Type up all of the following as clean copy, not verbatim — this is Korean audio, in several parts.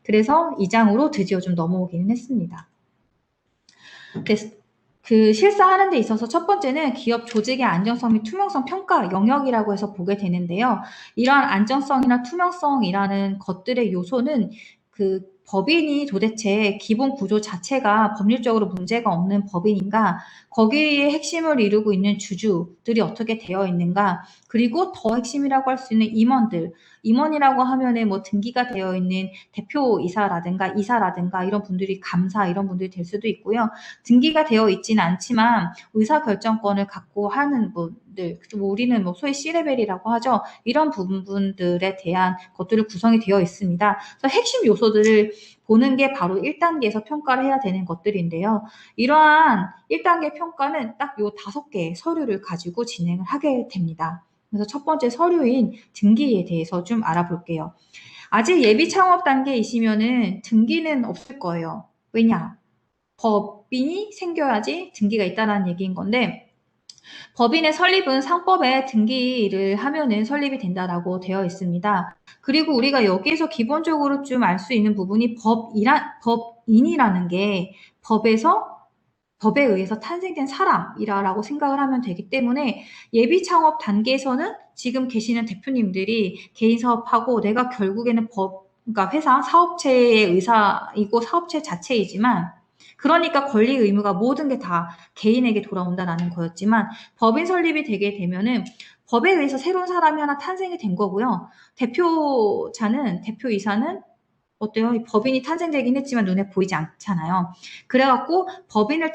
그래서 2장으로 드디어 좀 넘어오기는 했습니다. 그 실사하는 데 있어서 첫 번째는 기업 조직의 안정성 및 투명성 평가 영역이라고 해서 보게 되는데요. 이러한 안정성이나 투명성이라는 것들의 요소는 그 법인이 도대체 기본 구조 자체가 법률적으로 문제가 없는 법인인가, 거기에 핵심을 이루고 있는 주주들이 어떻게 되어 있는가, 그리고 더 핵심이라고 할 수 있는 임원들, 임원이라고 하면은 뭐 등기가 되어 있는 대표이사라든가 이사라든가 이런 분들이 감사 이런 분들이 될 수도 있고요. 등기가 되어 있지는 않지만 의사결정권을 갖고 하는 분들, 뭐 우리는 뭐 소위 C레벨이라고 하죠. 이런 부분들에 대한 것들을 구성이 되어 있습니다. 그래서 핵심 요소들을 보는 게 바로 1단계에서 평가를 해야 되는 것들인데요. 이러한 1단계 평가는 딱 요 5개의 서류를 가지고 진행을 하게 됩니다. 그래서 첫 번째 서류인 등기에 대해서 좀 알아볼게요. 아직 예비 창업 단계이시면은 등기는 없을 거예요. 왜냐? 법인이 생겨야지 등기가 있다라는 얘기인 건데, 법인의 설립은 상법에 등기를 하면은 설립이 된다라고 되어 있습니다. 그리고 우리가 여기에서 기본적으로 좀 알 수 있는 부분이 법인이라는 게 법에 의해서 탄생된 사람이라고 생각을 하면 되기 때문에, 예비 창업 단계에서는 지금 계시는 대표님들이 개인 사업하고 내가 결국에는 그러니까 회사 사업체의 의사이고 사업체 자체이지만, 그러니까 권리 의무가 모든 게 다 개인에게 돌아온다라는 거였지만, 법인 설립이 되게 되면은 법에 의해서 새로운 사람이 하나 탄생이 된 거고요. 대표이사는 어때요? 법인이 탄생되긴 했지만 눈에 보이지 않잖아요. 그래갖고 법인을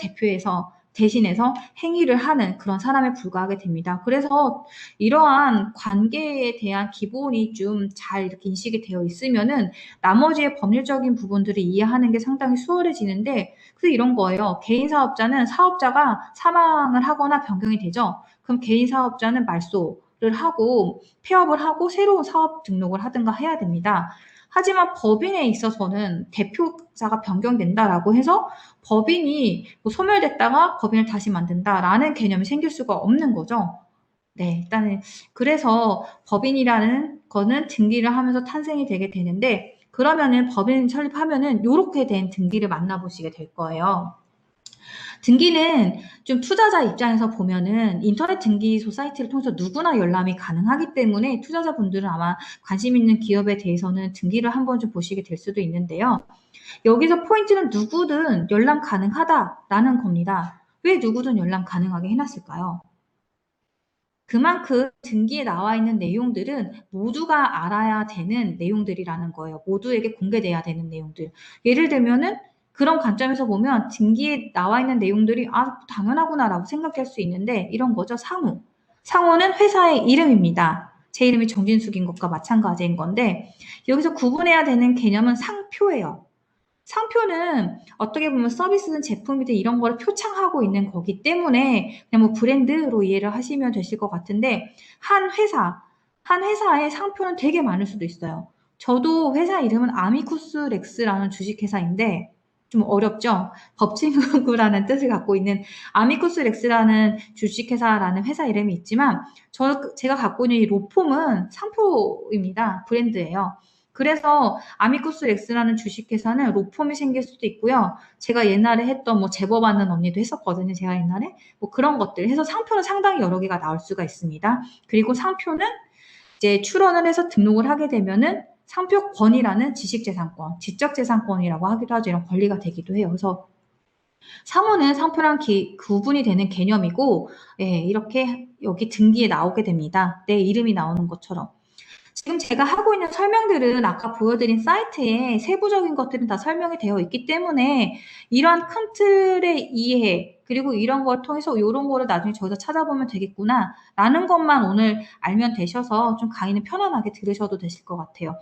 대신해서 행위를 하는 그런 사람에 불과하게 됩니다. 그래서 이러한 관계에 대한 기본이 좀 잘 이렇게 인식이 되어 있으면은 나머지의 법률적인 부분들을 이해하는 게 상당히 수월해지는데, 그래서 이런 거예요. 개인 사업자는 사업자가 사망을 하거나 변경이 되죠. 그럼 개인 사업자는 말소를 하고 폐업을 하고 새로운 사업 등록을 하든가 해야 됩니다. 하지만 법인에 있어서는 대표자가 변경된다라고 해서 법인이 뭐 소멸됐다가 법인을 다시 만든다라는 개념이 생길 수가 없는 거죠. 네, 일단은 그래서 법인이라는 거는 등기를 하면서 탄생이 되게 되는데, 그러면은 법인 설립하면은 요렇게 된 등기를 만나보시게 될 거예요. 등기는 좀 투자자 입장에서 보면은 인터넷 등기소 사이트를 통해서 누구나 열람이 가능하기 때문에 투자자분들은 아마 관심 있는 기업에 대해서는 등기를 한번 좀 보시게 될 수도 있는데요. 여기서 포인트는 누구든 열람 가능하다라는 겁니다. 왜 누구든 열람 가능하게 해놨을까요? 그만큼 등기에 나와 있는 내용들은 모두가 알아야 되는 내용들이라는 거예요. 모두에게 공개돼야 되는 내용들. 예를 들면은 그런 관점에서 보면 등기에 나와 있는 내용들이 당연하구나라고 생각할 수 있는데, 이런 거죠. 상호는 회사의 이름입니다. 제 이름이 정진숙인 것과 마찬가지인 건데, 여기서 구분해야 되는 개념은 상표예요. 상표는 어떻게 보면 서비스든 제품이든 이런 거를 표창하고 있는 거기 때문에 그냥 뭐 브랜드로 이해를 하시면 되실 것 같은데, 한 회사의 상표는 되게 많을 수도 있어요. 저도 회사 이름은 아미쿠스 렉스라는 주식회사인데, 좀 어렵죠? 법친구라는 뜻을 갖고 있는 아미쿠스 렉스라는 주식회사라는 회사 이름이 있지만, 제가 갖고 있는 이 로폼은 상표입니다. 브랜드예요. 그래서 아미쿠스 렉스라는 주식회사는 로펌이 생길 수도 있고요. 제가 옛날에 했던 뭐 제보받는 언니도 했었거든요. 제가 옛날에 뭐 그런 것들 해서 상표는 상당히 여러 개가 나올 수가 있습니다. 그리고 상표는 이제 출원을 해서 등록을 하게 되면은 상표권이라는 지식재산권, 지적재산권이라고 하기도 하죠. 이런 권리가 되기도 해요. 그래서 상호는 상표랑 구분이 되는 개념이고, 예, 이렇게 여기 등기에 나오게 됩니다. 내 이름이 나오는 것처럼. 지금 제가 하고 있는 설명들은 아까 보여드린 사이트에 세부적인 것들은 다 설명이 되어 있기 때문에 이러한 큰 틀의 이해, 그리고 이런 걸 통해서 이런 거를 나중에 저기서 찾아보면 되겠구나 라는 것만 오늘 알면 되셔서 좀 강의는 편안하게 들으셔도 되실 것 같아요.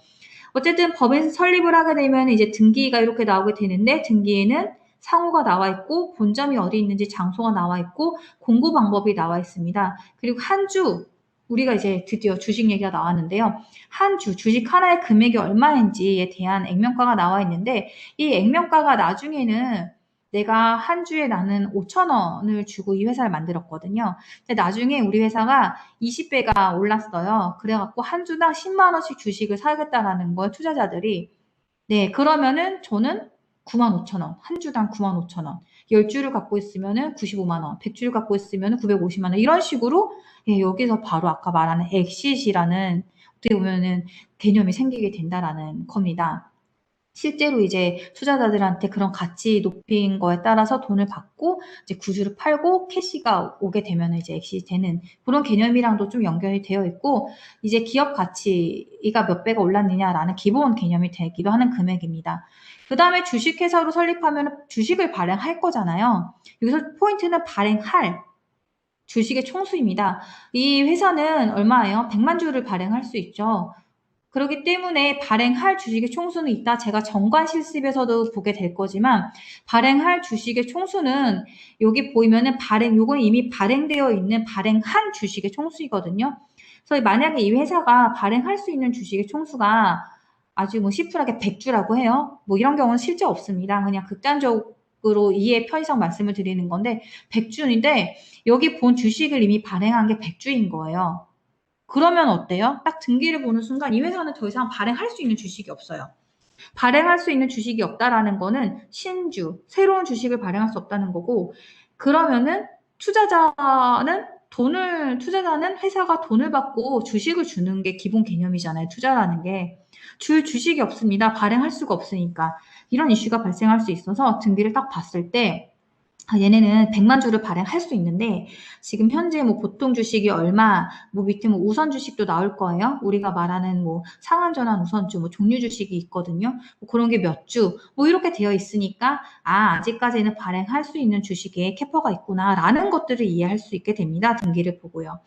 어쨌든 법인 설립을 하게 되면 이제 등기가 이렇게 나오게 되는데, 등기에는 상호가 나와 있고 본점이 어디 있는지 장소가 나와 있고 공고 방법이 나와 있습니다. 그리고 우리가 이제 드디어 주식 얘기가 나왔는데요. 주식 하나의 금액이 얼마인지에 대한 액면가가 나와 있는데, 이 액면가가 나중에는 내가 한 주에 나는 5,000원을 주고 이 회사를 만들었거든요. 근데 나중에 우리 회사가 20배가 올랐어요. 그래갖고 한 주당 10만 원씩 주식을 사겠다라는 걸 투자자들이 네, 그러면은 저는 95,000원, 한 주당 95,000원. 10주를 갖고 있으면은 95만 원, 100주를 갖고 있으면은 950만 원. 이런 식으로 예, 여기서 바로 아까 말하는 엑싯이라는 어떻게 보면은 개념이 생기게 된다라는 겁니다. 실제로 이제 투자자들한테 그런 가치 높인 거에 따라서 돈을 받고 이제 구주를 팔고 캐시가 오게 되면 이제 엑시트 되는 그런 개념이랑도 좀 연결이 되어 있고 이제 기업 가치가 몇 배가 올랐느냐라는 기본 개념이 되기도 하는 금액입니다. 그 다음에 주식회사로 설립하면 주식을 발행할 거잖아요. 여기서 포인트는 발행할 주식의 총수입니다. 이 회사는 얼마예요? 100만 주를 발행할 수 있죠. 그렇기 때문에 발행할 주식의 총수는 이따 제가 정관 실습에서도 보게 될 거지만 발행할 주식의 총수는 여기 보이면은 요건 이미 발행되어 있는 발행한 주식의 총수이거든요. 그래서 만약에 이 회사가 발행할 수 있는 주식의 총수가 아주 뭐 시플하게 100주라고 해요. 뭐 이런 경우는 실제 없습니다. 그냥 극단적으로 이해 편의상 말씀을 드리는 건데 100주인데 여기 본 주식을 이미 발행한 게 100주인 거예요. 그러면 어때요? 딱 등기를 보는 순간 이 회사는 더 이상 발행할 수 있는 주식이 없어요. 발행할 수 있는 주식이 없다라는 거는 신주, 새로운 주식을 발행할 수 없다는 거고 그러면은 투자자는 회사가 돈을 받고 주식을 주는 게 기본 개념이잖아요. 투자라는 게. 줄 주식이 없습니다. 발행할 수가 없으니까. 이런 이슈가 발생할 수 있어서 등기를 딱 봤을 때 얘네는 100만 주를 발행할 수 있는데 지금 현재 뭐 보통 주식이 얼마, 뭐 밑에 뭐 우선 주식도 나올 거예요. 우리가 말하는 뭐 상한 전환 우선주, 뭐 종류 주식이 있거든요. 뭐 그런 게 몇 주, 뭐 이렇게 되어 있으니까 아직까지는 발행할 수 있는 주식에 캐퍼가 있구나라는 것들을 이해할 수 있게 됩니다. 등기를 보고요.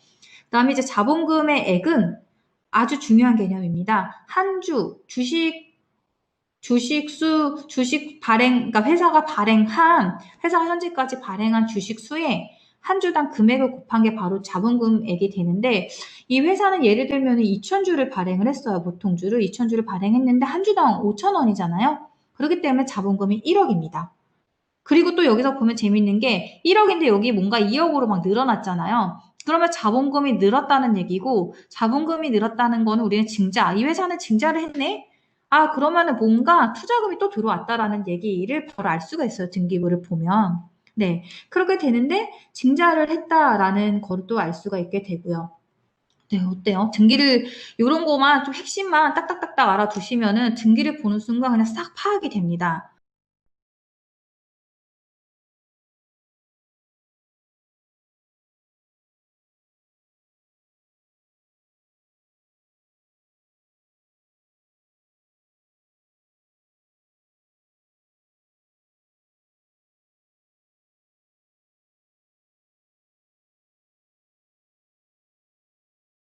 그다음에 이제 자본금의 액은 아주 중요한 개념입니다. 한 주 주식 발행, 그러니까 회사가 현재까지 발행한 주식 수에 한 주당 금액을 곱한 게 바로 자본금액이 되는데, 이 회사는 예를 들면 2,000주를 발행을 했어요. 보통주를 2,000주를 발행했는데 한 주당 5,000원이잖아요. 그렇기 때문에 자본금이 1억입니다. 그리고 또 여기서 보면 재밌는 게 1억인데 여기 뭔가 2억으로 막 늘어났잖아요. 그러면 자본금이 늘었다는 얘기고 자본금이 늘었다는 거는 우리는 이 회사는 증자를 했네? 그러면은 뭔가 투자금이 또 들어왔다라는 얘기를 바로 알 수가 있어요. 등기부를 보면. 네. 그렇게 되는데 증자를 했다라는 거를 또 알 수가 있게 되고요. 네, 어때요? 요런 거만 좀 핵심만 딱딱딱딱 알아두시면은 등기를 보는 순간 그냥 싹 파악이 됩니다.